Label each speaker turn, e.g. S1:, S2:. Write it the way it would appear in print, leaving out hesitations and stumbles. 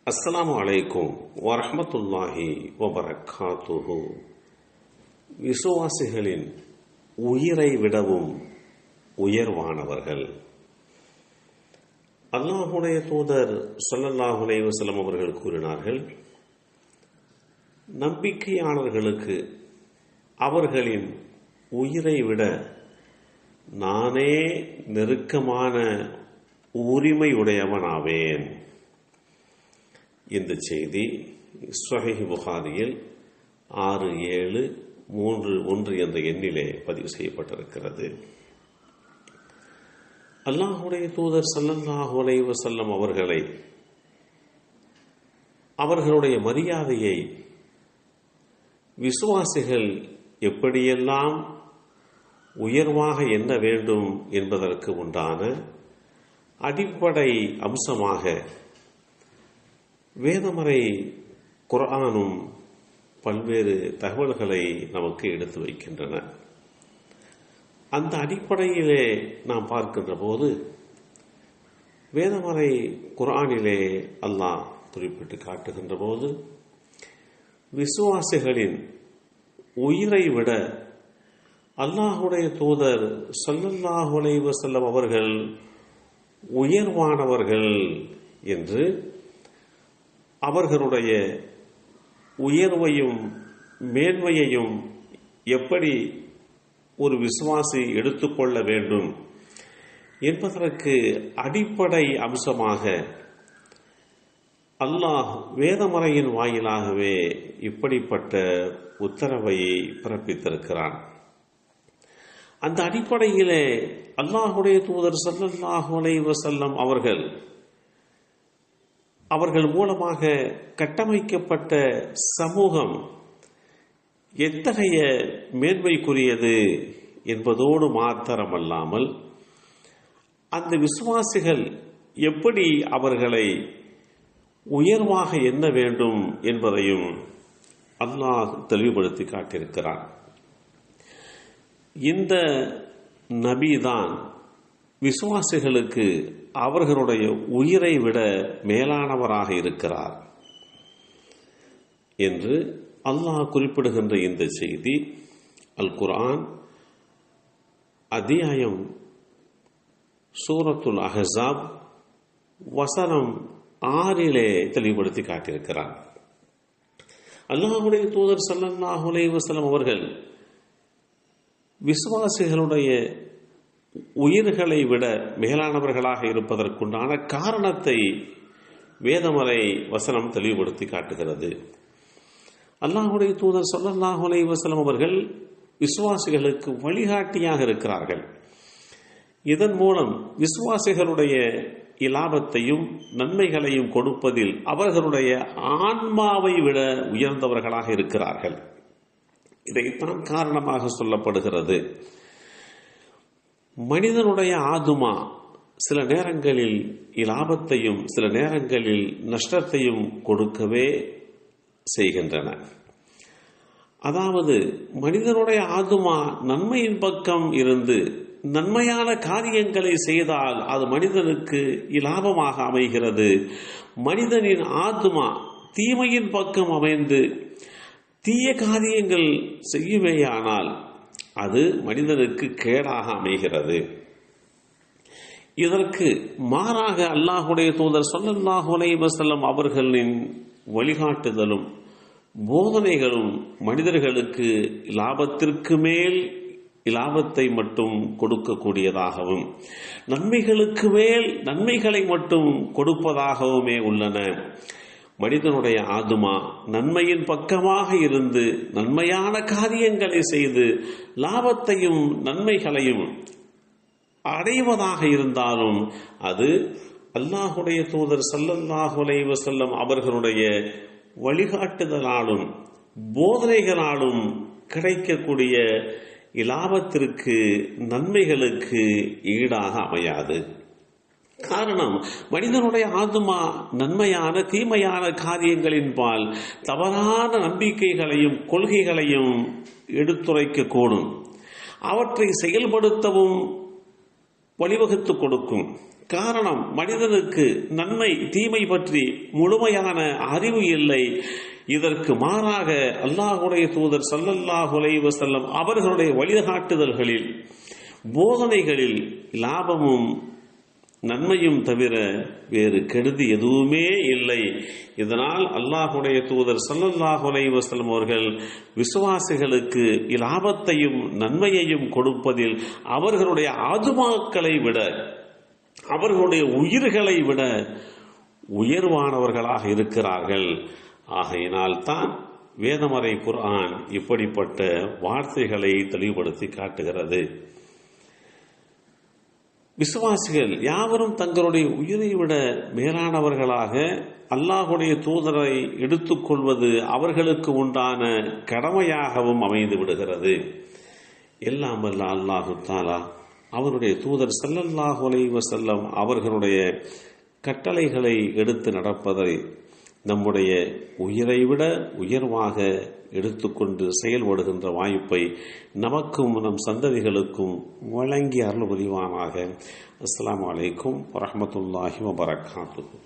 S1: அஸ்ஸலாமு அலைக்கும் வரஹ்மத்துல்லாஹி வபரகாத்துஹு. விசுவாசிகளின் உயிரை விடவும் உயர்வானவர்கள். அல்லாஹுடைய தூதர் ஸல்லல்லாஹு அலைஹி வஸல்லம் அவர்கள் கூறினார்கள், நம்பிக்கையாளர்களுக்கு அவர்களின் உயிரை விட நானே நெருக்கமான உரிமையுடையவனாவேன். இந்த செய்தி ஸஹீஹ் புகாரியில் 6731 என்ற எண்ணிலே பதிவு செய்யப்பட்டிருக்கிறது. அல்லாஹுடைய தூதர் ஸல்லல்லாஹு அலைஹி வஸல்லம் அவர்களை, அவர்களுடைய மரியாதையை விசுவாசிகள் எப்படியெல்லாம் உயர்வாக எண்ண வேண்டும் என்பதற்கு உண்டான அடிப்படை அம்சமாக வேதமறை குர்ஆனும் பல்வேறு தகவல்களை நமக்கு எடுத்து வைக்கின்றன. அந்த அடிப்படையிலே நாம் பார்க்கின்ற போது வேதமறை குர்ஆனிலே அல்லாஹ் குறிப்பிட்டு காட்டுகின்ற போது, விசுவாசிகளின் உயிரை விட அல்லாஹுடைய தூதர் ஸல்லல்லாஹு அலைஹி வஸல்லம் அவர்கள் உயர்வானவர்கள் என்று அவர்களுடைய உயர்வையும் மேன்மையையும் எப்படி ஒரு விசுவாசி எடுத்துக்கொள்ள வேண்டும் என்பதற்கு அடிப்படை அம்சமாக அல்லாஹ் வேதமறையின் வாயிலாகவே இப்படிப்பட்ட உத்தரவை பிறப்பித்திருக்கிறான். அந்த அடிப்படையிலே அல்லாஹுடைய தூதர் ஸல்லல்லாஹு அலைஹி வஸல்லம் அவர்கள் மூலமாக கட்டமைக்கப்பட்ட சமூகம் எத்தகைய மேன்மைக்குரியது என்பதோடு மாத்திரமல்லாமல், அந்த விசுவாசிகள் எப்படி அவர்களை உயர்வாக எண்ண வேண்டும் என்பதையும் அல்லாஹ் தெளிவுபடுத்தி காட்டியிருக்கிறான். இந்த நபிதான் விசுவாசிகளுக்கு அவர்களுடைய உயிரை விட மேலானவராக இருக்கிறார் என்று அல்லாஹ் குறிப்பிடுகின்ற இந்த செய்தி அல் குர்ஆன் அத்தியாயம் சூரத்துல் அஹ்ஸாப் வசனம் 6 தெளிவுபடுத்தி காட்டியிருக்கிறார். அல்லாஹ்வுடைய தூதர் ஸல்லல்லாஹு அலைஹி வஸல்லம் அவர்கள் விசுவாசிகளுடைய உயிர்களை விட மேலானவர்களாக இருப்பதற்குண்டான காரணத்தை வேதமறை வசனம் தெளிவுபடுத்தி காட்டுகிறது. அல்லாஹ்வுடைய தூதர் ஸல்லல்லாஹு அலைஹி வஸல்லம் அவர்கள் விசுவாசிகளுக்கு வழிகாட்டியாக இருக்கிறார்கள். இதன் மூலம் விசுவாசிகளுடைய இலாபத்தையும் நன்மைகளையும் கொடுப்பதில் அவர்களுடைய ஆன்மாவை விட உயர்ந்தவர்களாக இருக்கிறார்கள். இதைத்தான் காரணமாக சொல்லப்படுகிறது. மனிதனுடைய ஆதுமா சில நேரங்களில் இலாபத்தையும் சில நேரங்களில் நஷ்டத்தையும் கொடுக்கவே செய்கின்றன. அதாவது மனிதனுடைய ஆதுமா நன்மையின் பக்கம் இருந்து நன்மையான காரியங்களை செய்தால் அது மனிதனுக்கு இலாபமாக அமைகிறது. மனிதனின் ஆதுமா தீமையின் பக்கம் அமைந்து தீய காரியங்கள் செய்யுமேயானால் அது மனிதனுக்கு கேடாக அமைகிறது. இதற்கு மாறாக அல்லாஹுடைய தூதர் ஸல்லல்லாஹு அலைஹி வஸல்லம் அவர்களின் வழிகாட்டுதலும் போதனைகளும் மனிதர்களுக்கு லாபத்திற்கு மேல் இலாபத்தை மட்டும் கொடுக்கக்கூடியதாகவும் நன்மைகளுக்கு மேல் நன்மைகளை மட்டும் கொடுப்பதாகவுமே உள்ளன. மனிதனுடைய ஆதுமா நன்மையின் பக்கமாக இருந்து நன்மையான காரியங்களை செய்து லாபத்தையும் நன்மைகளையும் அடைவதாக இருந்தாலும் அது அல்லாஹுடைய தூதர் ஸல்லல்லாஹு அலைஹி வஸல்லம் அவர்களுடைய வழிகாட்டுதலாலும் போதனைகளாலும் கிடைக்கக்கூடிய இலாபத்திற்கு நன்மைகளுக்கு ஈடாக அமையாது. காரணம், மனிதனுடைய ஆத்மா நன்மையான தீமையான காரியங்களின் பால் தவறான நம்பிக்கைகளையும் கொள்கைகளையும் எடுத்துரைக்க கூடும். அவற்றை செயல்படுத்தவும் வழிவகுத்து கொடுக்கும். காரணம், மனிதனுக்கு நன்மை தீமை பற்றி முழுமையான அறிவு இல்லை. இதற்கு மாறாக அல்லாஹ்வுடைய தூதர் ஸல்லல்லாஹு அலைஹி வஸல்லம் அவர்களுடைய வழிகாட்டுதல்களில், போதனைகளில் லாபமும் நன்மையும் தவிர வேறு கெடுதி எதுவுமே இல்லை. இதனால் அல்லாஹ்வுடைய தூதர் ஸல்லல்லாஹு அலைஹி வஸல்லம் அவர்கள் விசுவாசிகளுக்கு லாபத்தையும் நன்மையையும் கொடுப்பதில் அவர்களுடைய ஆத்துமாக்களை விட, அவர்களுடைய உயிர்களை விட உயர்வானவர்களாக இருக்கிறார்கள். ஆகையினால் தான் வேதமறை குர்ஆன் இப்படிப்பட்ட வார்த்தைகளை தெளிவுபடுத்தி காட்டுகிறது. விசுவாசிகள் யாவரும் தங்களுடைய உயிரை விட மேலானவர்களாக அல்லாஹ்வுடைய தூதரை எடுத்துக்கொள்வது அவர்களுக்கு உண்டான கடமையாகவும் அமைந்து விடுகிறது. எல்லாம் வல்ல அல்லாஹு தஆலா அவருடைய தூதர் ஸல்லல்லாஹு அலைஹி வஸல்லம் அவர்களுடைய கட்டளைகளை எடுத்து நடப்பதை நம்முடைய உயிரை விட உயர்வாக எடுத்துக்கொண்டு செயல்படுகின்ற வாய்ப்பை நமக்கும் நம் சந்ததிகளுக்கும் வழங்கி அருள் புரிவானாக. அஸ்ஸலாமு அலைக்கும் வரஹ்மத்துல்லாஹி வபரகாத்துஹு.